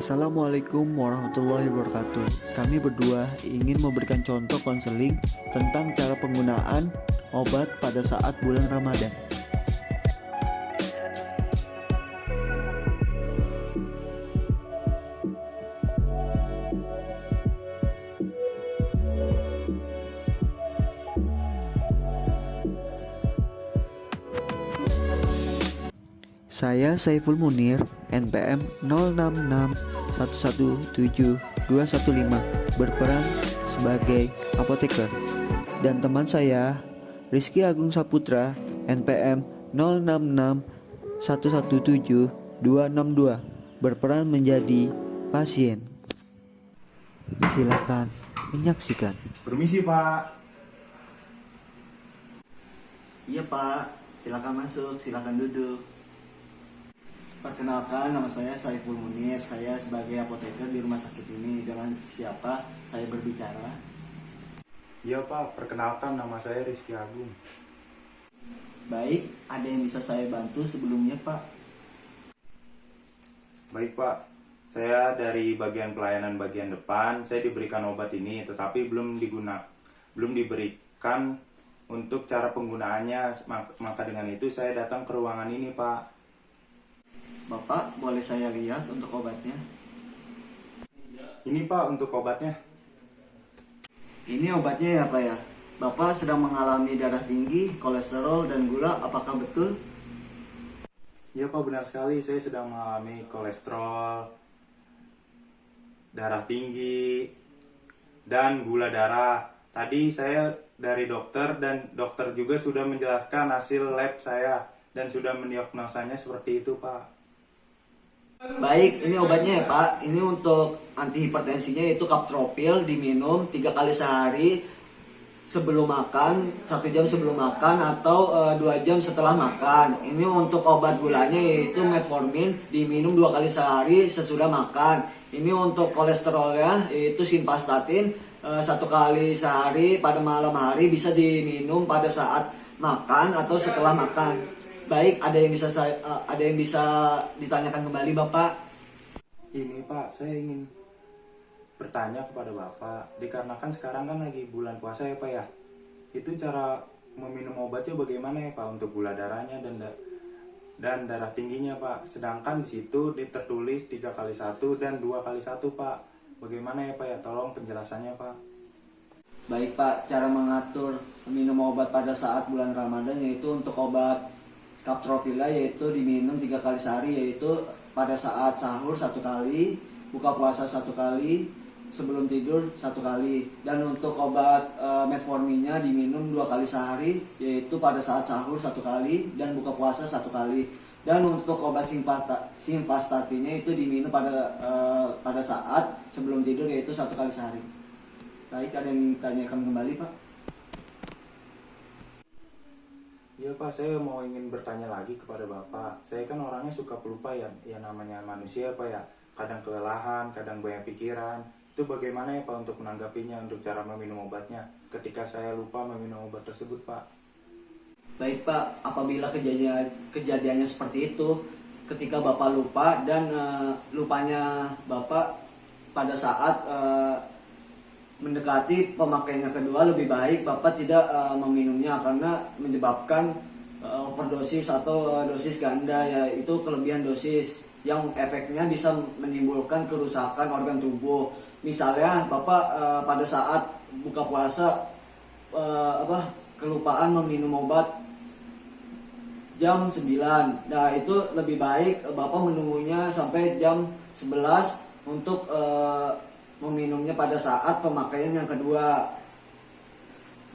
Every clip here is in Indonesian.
Assalamualaikum warahmatullahi wabarakatuh. Kami berdua ingin memberikan contoh konseling tentang cara penggunaan obat pada saat bulan Ramadan. Saya Saiful Munir, NPM 0661172215, berperan sebagai apoteker. Dan teman saya, Rizky Agung Saputra, NPM 0661172262, berperan menjadi pasien. Silakan menyaksikan. Permisi, Pak. Iya Pak, silakan masuk, silakan duduk. Perkenalkan, nama saya Saiful Munir. Saya sebagai apoteker di rumah sakit ini. Dengan siapa saya berbicara? Iya, Pak. Perkenalkan, nama saya Rizky Agung. Baik, ada yang bisa saya bantu sebelumnya Pak? Baik, Pak. Saya dari bagian pelayanan bagian depan. Saya diberikan obat ini, tetapi belum diberikan untuk cara penggunaannya. Maka dengan itu saya datang ke ruangan ini, Pak. Bapak, boleh saya lihat untuk obatnya? Ini, Pak, untuk obatnya. Ini obatnya ya Pak ya? Bapak sedang mengalami darah tinggi, kolesterol, dan gula, apakah betul? Iya, Pak, benar sekali. Saya sedang mengalami kolesterol, darah tinggi, dan gula darah. Tadi saya dari dokter, dan dokter juga sudah menjelaskan hasil lab saya, dan sudah mendiagnosanya seperti itu, Pak. Baik, ini obatnya ya Pak. Ini untuk anti hipertensinya yaitu Captropil, diminum 3 kali sehari sebelum makan, 1 jam sebelum makan atau 2 jam setelah makan. Ini untuk obat gulanya yaitu Metformin, diminum 2 kali sehari sesudah makan. Ini untuk kolesterolnya yaitu Simvastatin 1 kali sehari pada malam hari, bisa diminum pada saat makan atau setelah makan. Baik, ada yang bisa ditanyakan kembali Bapak? Ini, Pak, saya ingin bertanya kepada Bapak, dikarenakan sekarang kan lagi bulan puasa ya, Pak ya. Itu cara meminum obatnya bagaimana ya, Pak, untuk gula darahnya dan darah tingginya, Pak. Sedangkan di situ tertulis 3 kali 1 dan 2 kali 1, Pak. Bagaimana ya, Pak ya? Tolong penjelasannya, Pak. Baik Pak, cara mengatur minum obat pada saat bulan Ramadan yaitu untuk obat Captropila yaitu diminum 3 kali sehari, yaitu pada saat sahur 1 kali, buka puasa 1 kali, sebelum tidur 1 kali. Dan untuk obat Metforminnya diminum 2 kali sehari, yaitu pada saat sahur 1 kali dan buka puasa 1 kali. Dan untuk obat Simvastatinnya itu diminum pada saat sebelum tidur, yaitu 1 kali sehari. Baik, ada yang ditanyakan kembali Pak? Iya, Pak, saya ingin bertanya lagi kepada Bapak. Saya kan orangnya suka pelupa ya, namanya manusia, Pak ya. Kadang kelelahan, kadang banyak pikiran. Itu bagaimana ya, Pak, untuk menanggapinya, untuk cara meminum obatnya ketika saya lupa meminum obat tersebut, Pak? Baik Pak, apabila kejadiannya seperti itu, ketika Bapak lupa dan lupanya Bapak pada saat mendekati pemakaiannya kedua, lebih baik Bapak tidak meminumnya karena menyebabkan overdosis atau dosis ganda, yaitu kelebihan dosis yang efeknya bisa menimbulkan kerusakan organ tubuh. Misalnya Bapak pada saat buka puasa kelupaan meminum obat jam 9. Nah, itu lebih baik Bapak menunggunya sampai jam 11 untuk meminumnya pada saat pemakaian yang kedua.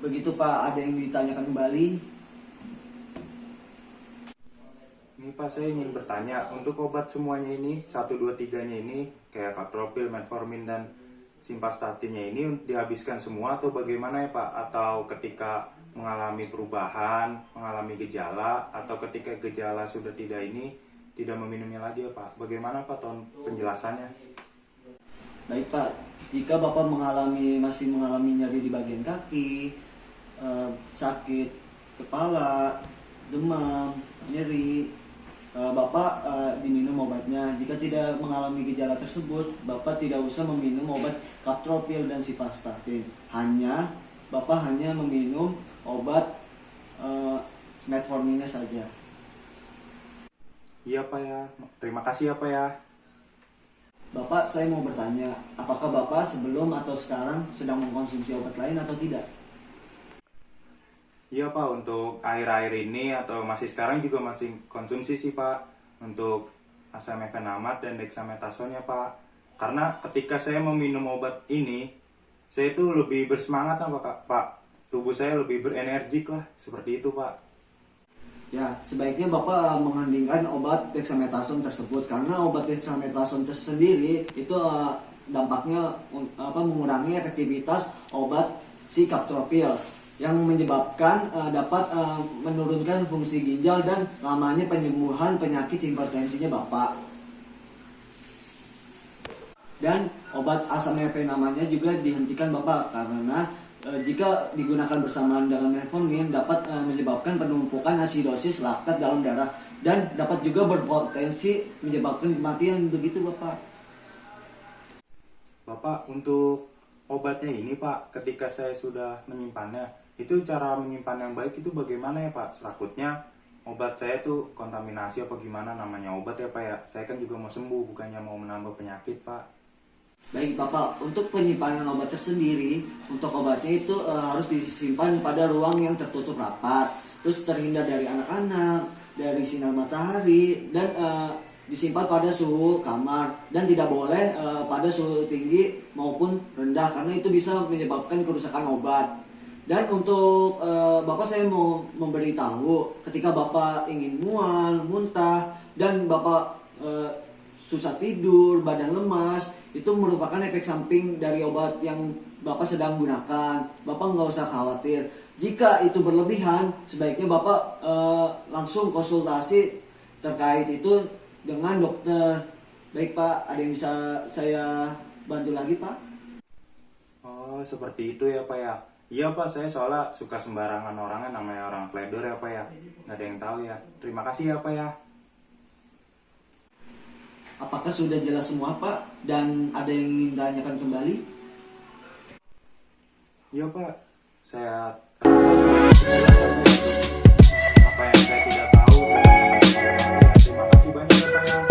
Begitu Pak, ada yang ditanyakan kembali? Ini, Pak, saya ingin bertanya, untuk obat semuanya ini, 1, 2, 3-nya ini, kayak Captropil, Metformin, dan Simvastatinnya ini dihabiskan semua atau bagaimana ya, Pak? Atau ketika mengalami perubahan, mengalami gejala, atau ketika gejala sudah tidak meminumnya lagi ya, Pak? Bagaimana, Pak, tolong penjelasannya? Baik Pak, jika Bapak masih mengalami nyeri di bagian kaki, sakit kepala, demam, nyeri, Bapak diminum obatnya. Jika tidak mengalami gejala tersebut, Bapak tidak usah meminum obat Captropil dan Simvastatin. Bapak hanya meminum obat metforminnya saja. Iya Pak ya, terima kasih ya Pak ya. Bapak, saya mau bertanya, apakah Bapak sebelum atau sekarang sedang mengkonsumsi obat lain atau tidak? Iya Pak, untuk akhir-akhir ini atau masih sekarang juga masih konsumsi sih Pak, untuk asam mefenamat dan dexamethasone ya Pak. Karena ketika saya meminum obat ini, saya itu lebih bersemangat Pak. Tubuh saya lebih berenergik lah, seperti itu Pak. Ya, sebaiknya Bapak mengandingkan obat dexamethasone tersebut, karena obat dexamethasone tersendiri itu dampaknya mengurangi efektivitas obat si Captropil yang menyebabkan dapat menurunkan fungsi ginjal dan lamanya penyembuhan penyakit hipertensinya Bapak. Dan obat asam mefenamanya juga dihentikan Bapak, karena jika digunakan bersamaan dengan metformin dapat menyebabkan penumpukan asidosis laktat dalam darah dan dapat juga berpotensi menyebabkan kematian. Begitu Bapak. Bapak, untuk obatnya ini Pak, ketika saya sudah menyimpannya, itu cara menyimpan yang baik itu bagaimana ya Pak? Takutnya obat saya tuh kontaminasi apa gimana, namanya obat ya Pak ya. Saya kan juga mau sembuh, bukannya mau menambah penyakit Pak. Baik Bapak, untuk penyimpanan obat tersendiri, untuk obatnya itu harus disimpan pada ruang yang tertutup rapat, terus terhindar dari anak-anak, dari sinar matahari, dan disimpan pada suhu kamar, dan tidak boleh pada suhu tinggi maupun rendah, karena itu bisa menyebabkan kerusakan obat. Dan untuk Bapak, saya mau memberitahu, ketika Bapak ingin mual, muntah, dan Bapak susah tidur, badan lemas, itu merupakan efek samping dari obat yang Bapak sedang gunakan. Bapak nggak usah khawatir. Jika itu berlebihan, sebaiknya Bapak langsung konsultasi terkait itu dengan dokter. Baik Pak, ada yang bisa saya bantu lagi Pak? Oh, seperti itu ya Pak ya. Iya Pak, saya soalnya suka sembarangan orangnya, namanya orang teledor ya Pak ya. Nggak ada yang tahu ya. Terima kasih ya Pak ya. Apakah sudah jelas semua Pak? Dan ada yang ingin ditanyakan kembali? Iya Pak, saya rasa sudah penjelasannya. Apa yang saya tidak tahu, saya tanyakan kepada Bapak. Terima kasih banyak ya Pak ya.